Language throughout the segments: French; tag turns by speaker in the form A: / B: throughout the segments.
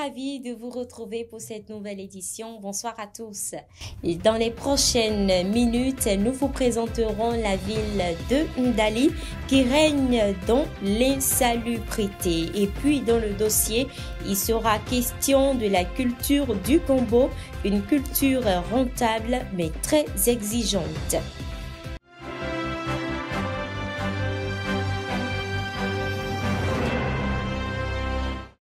A: ravie de vous retrouver pour cette nouvelle édition. Bonsoir à tous. Et dans les prochaines minutes, nous vous présenterons la ville de Ndali qui règne dans l'insalubrité. Et puis dans le dossier, il sera question de la culture du Combo, une culture rentable mais très exigeante.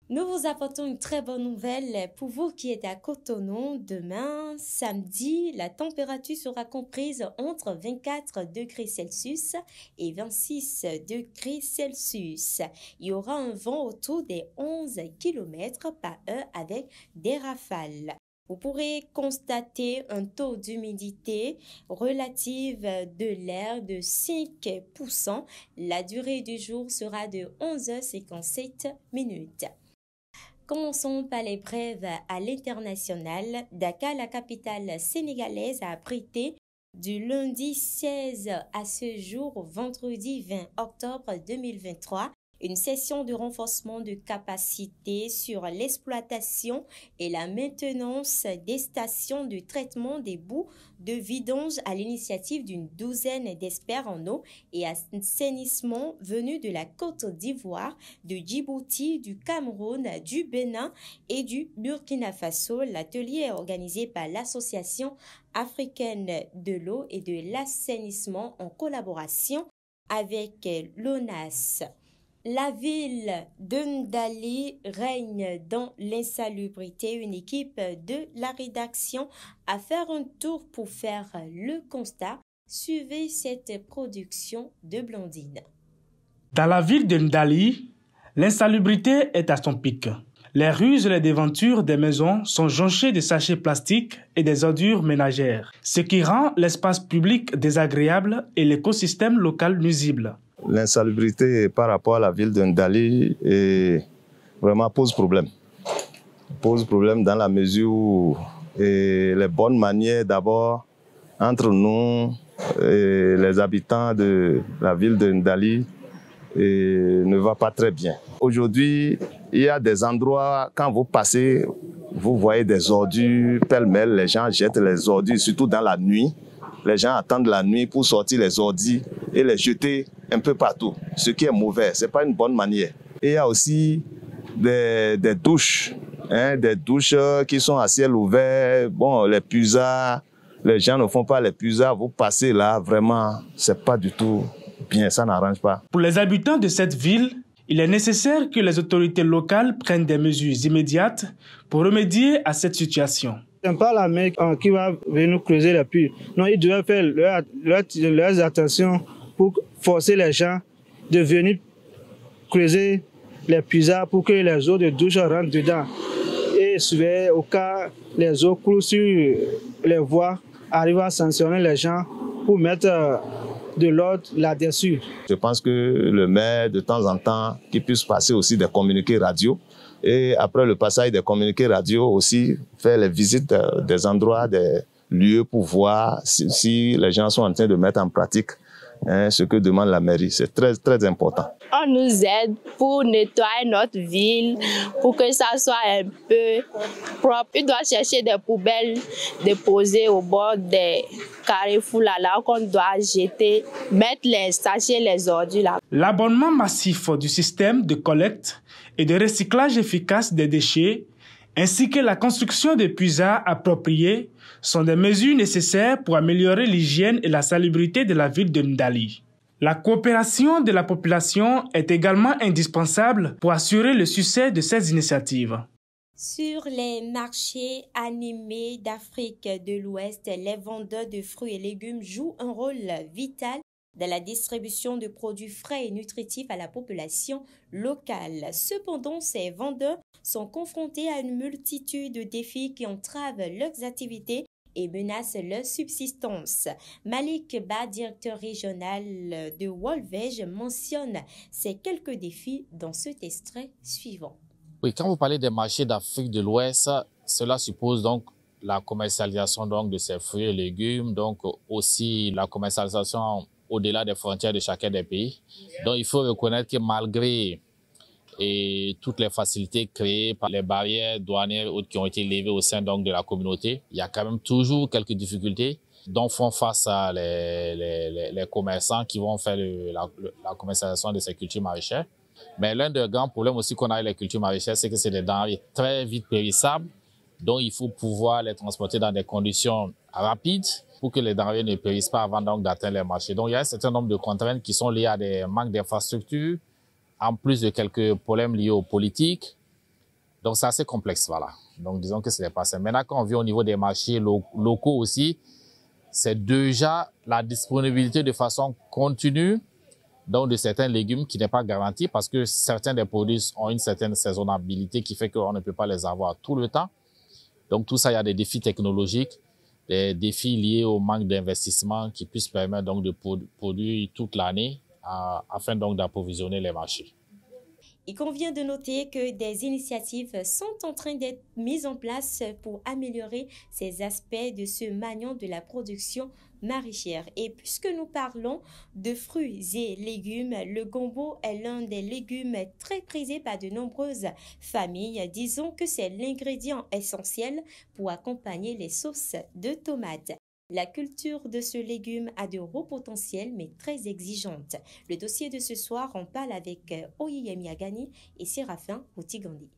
A: Nous vous apportons une très bonne nouvelle pour vous qui êtes à Cotonou. Demain, samedi, la température sera comprise entre 24 degrés Celsius et 26 degrés Celsius. Il y aura un vent autour des 11 km par heure avec des rafales. Vous pourrez constater un taux d'humidité relative de l'air de 5%. La durée du jour sera de 11h57 minutes. Commençons par les brèves à l'international. Dakar, la capitale sénégalaise, a abrité du lundi 16 à ce jour, vendredi 20 octobre 2023, une session de renforcement de capacité sur l'exploitation et la maintenance des stations de traitement des boues de vidange à l'initiative d'une douzaine d'experts en eau et assainissement venus de la Côte d'Ivoire, de Djibouti, du Cameroun, du Bénin et du Burkina Faso. L'atelier est organisé par l'Association africaine de l'eau et de l'assainissement en collaboration avec l'ONAS. La ville de Ndali règne dans l'insalubrité. Une équipe de la rédaction a fait un tour pour faire le constat. Suivez cette production de Blondine.
B: Dans la ville de Ndali, l'insalubrité est à son pic. Les rues et les devantures des maisons sont jonchées de sachets plastiques et des ordures ménagères, ce qui rend l'espace public désagréable et l'écosystème local nuisible.
C: L'insalubrité par rapport à la ville de Ndali vraiment pose problème. Pose problème dans la mesure où les bonnes manières d'abord entre nous et les habitants de la ville de Ndali ne va pas très bien. Aujourd'hui, il y a des endroits, quand vous passez, vous voyez des ordures pêle-mêle, les gens jettent les ordures, surtout dans la nuit. Les gens attendent la nuit pour sortir les ordures et les jeter un peu partout, ce qui est mauvais, ce n'est pas une bonne manière. Et il y a aussi des douches, des douches qui sont à ciel ouvert. Bon, les puisards, les gens ne font pas les puisards, vous passez là, vraiment, ce n'est pas du tout bien, ça n'arrange pas.
B: Pour les habitants de cette ville, il est nécessaire que les autorités locales prennent des mesures immédiates pour remédier à cette situation.
D: Ce n'est pas la mer qui va venir creuser les puits. Non, ils doivent faire leurs attentions pour forcer les gens de venir creuser les puisards pour que les eaux de douche rentrent dedans. Et surveiller au cas où les eaux coulent sur les voies, arriver à sanctionner les gens pour mettre de l'ordre là-dessus.
C: Je pense que le maire, de temps en temps, qu'il puisse passer aussi des communiqués radio. Et après le passage des communiqués radio aussi, faire les visites des endroits, des lieux pour voir si les gens sont en train de mettre en pratique ce que demande la mairie. C'est très, très important.
E: On nous aide pour nettoyer notre ville, pour que ça soit un peu propre. On doit chercher des poubelles déposées au bord des carrefours là qu'on doit jeter, mettre les sachets, les ordures là.
B: L'abonnement massif du système de collecte et de recyclage efficace des déchets, ainsi que la construction de puisards appropriés, sont des mesures nécessaires pour améliorer l'hygiène et la salubrité de la ville de Ndali. La coopération de la population est également indispensable pour assurer le succès de ces initiatives.
A: Sur les marchés animés d'Afrique de l'Ouest, les vendeurs de fruits et légumes jouent un rôle vital dans la distribution de produits frais et nutritifs à la population locale. Cependant, ces vendeurs sont confrontés à une multitude de défis qui entravent leurs activités et menacent leur subsistance. Malik Ba, directeur régional de Wolvège, mentionne ces quelques défis dans cet extrait suivant.
F: Oui, quand vous parlez des marchés d'Afrique de l'Ouest, cela suppose donc la commercialisation donc de ces fruits et légumes, donc aussi la commercialisation au-delà des frontières de chacun des pays. Donc il faut reconnaître que malgré et toutes les facilités créées par les barrières douanières autres qui ont été levées au sein donc de la communauté, il y a quand même toujours quelques difficultés dont font face à les commerçants qui vont faire la commercialisation de ces cultures maraîchères. Mais l'un des grands problèmes aussi qu'on a avec les cultures maraîchères, c'est que c'est des denrées très vite périssables, donc il faut pouvoir les transporter dans des conditions rapides pour que les denrées ne périssent pas avant donc d'atteindre les marchés. Donc il y a un certain nombre de contraintes qui sont liées à des manques d'infrastructures, en plus de quelques problèmes liés aux politiques. Donc c'est assez complexe, voilà. Donc disons que ce n'est pas ça. Maintenant, quand on vient au niveau des marchés locaux aussi, c'est déjà la disponibilité de façon continue donc de certains légumes qui n'est pas garantie parce que certains des produits ont une certaine saisonnabilité qui fait qu'on ne peut pas les avoir tout le temps. Donc tout ça, il y a des défis technologiques, des défis liés au manque d'investissement qui puissent permettre donc de produire toute l'année afin donc d'approvisionner les marchés.
A: Il convient de noter que des initiatives sont en train d'être mises en place pour améliorer ces aspects de ce maillon de la production maraîchère. Et puisque nous parlons de fruits et légumes, le gombo est l'un des légumes très prisés par de nombreuses familles. Disons que c'est l'ingrédient essentiel pour accompagner les sauces de tomates. La culture de ce légume a de hauts potentiels mais très exigeante. Le dossier de ce soir, on parle avec Oyeyemi Agani et Séraphin Outigandi.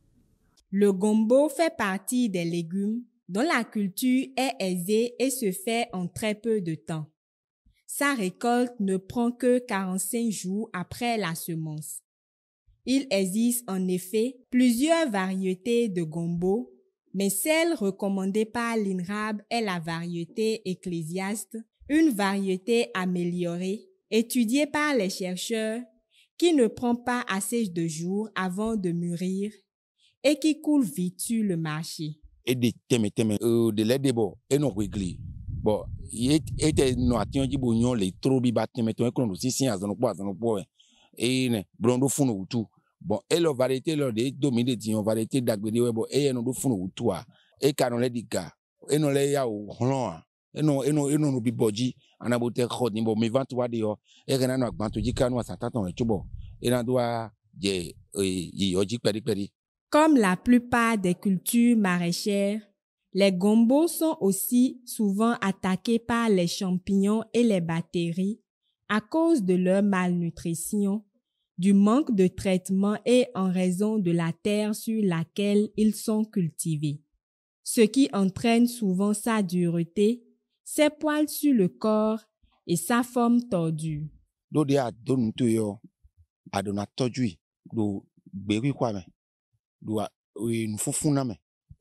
G: Le gombo fait partie des légumes dont la culture est aisée et se fait en très peu de temps. Sa récolte ne prend que 45 jours après la semence. Il existe en effet plusieurs variétés de gombo, mais celle recommandée par l'INRAB est la variété ecclésiaste, une variété améliorée, étudiée par les chercheurs, qui ne prend pas assez de jours avant de mûrir et qui coule vite sur le marché.
H: Et de de l'aide et non régler. Bon, il était no ation jibo nyon le trop bi bateme to ekron si si azano po et ne blondo funu utu. Bon, et la variété là de dominer dion variété d'agbede webo et no do funu utu a e kanon le dika e no le ya o hlon e no no bi boji anabote khod ni bo me 23 de yo e kana no agbanto ji kanu asataton e chubo e na do a je yi oji peri.
G: Comme la plupart des cultures maraîchères, les gombos sont aussi souvent attaqués par les champignons et les bactéries à cause de leur malnutrition, du manque de traitement et en raison de la terre sur laquelle ils sont cultivés, ce qui entraîne souvent sa dureté, ses poils sur le corps et sa forme tordue.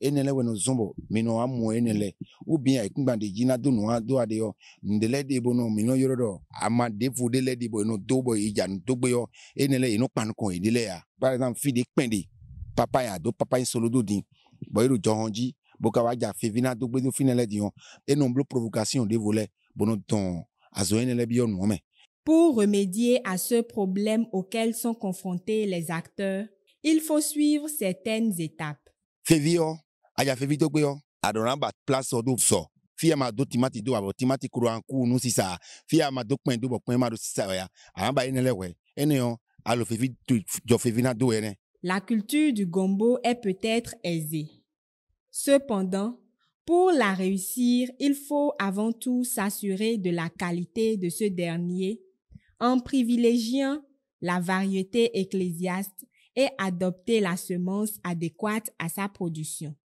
H: Enele weno zombo mino amu enele ubi ya ikungbande jina do no ado ade yo ndele de bono mino yorodo ama defu de le de bo no dobo ija dogbe yo enele ino pankon idile ya par exemple fi de pende papa ya do papa solo do din bo iru jonji boka waja fevina dogbe do finele di yo et nombre provocation de volet bono ton azo enele bi yo no me.
G: Pour remédier à ce problème auquel sont confrontés les acteurs, il faut suivre certaines étapes.
H: Fevio aya fevi dogbe yo adona ba place do so fi ma do timati do abo timati kuro anku nu sisa fi ma do pen do bo pen ma do sisa ya aba enele we ene alo fevi jo fevi na do ene.
G: La culture du gombo est peut-être aisée. Cependant, pour la réussir, il faut avant tout s'assurer de la qualité de ce dernier en privilégiant la variété ecclésiaste et adopter la semence adéquate à sa production.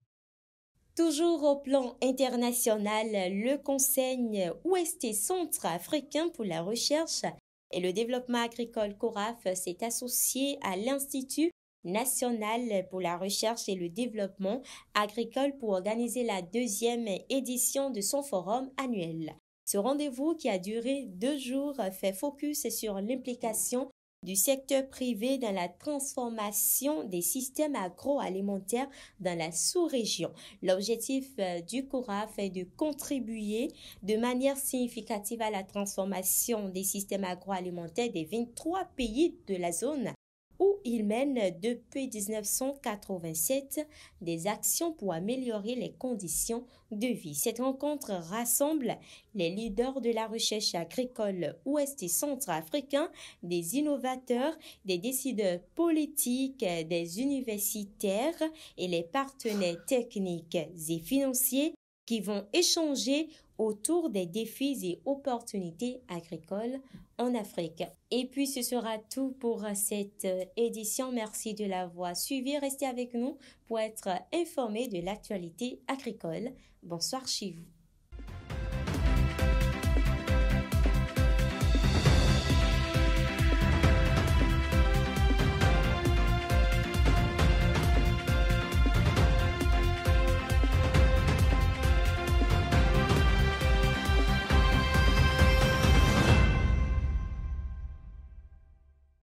A: Toujours au plan international, le Conseil ouest et centre-africain pour la recherche et le développement agricole CORAF s'est associé à l'Institut national pour la recherche et le développement agricole pour organiser la 2e édition de son forum annuel. Ce rendez-vous qui a duré 2 jours fait focus sur l'implication du secteur privé dans la transformation des systèmes agroalimentaires dans la sous-région. L'objectif du CORAF est de contribuer de manière significative à la transformation des systèmes agroalimentaires des 23 pays de la zone où il mène depuis 1987 des actions pour améliorer les conditions de vie. Cette rencontre rassemble les leaders de la recherche agricole ouest et centrafricain, des innovateurs, des décideurs politiques, des universitaires et les partenaires techniques et financiers qui vont échanger autour des défis et opportunités agricoles en Afrique. Et puis, ce sera tout pour cette édition. Merci de l'avoir suivi. Restez avec nous pour être informés de l'actualité agricole. Bonsoir chez vous.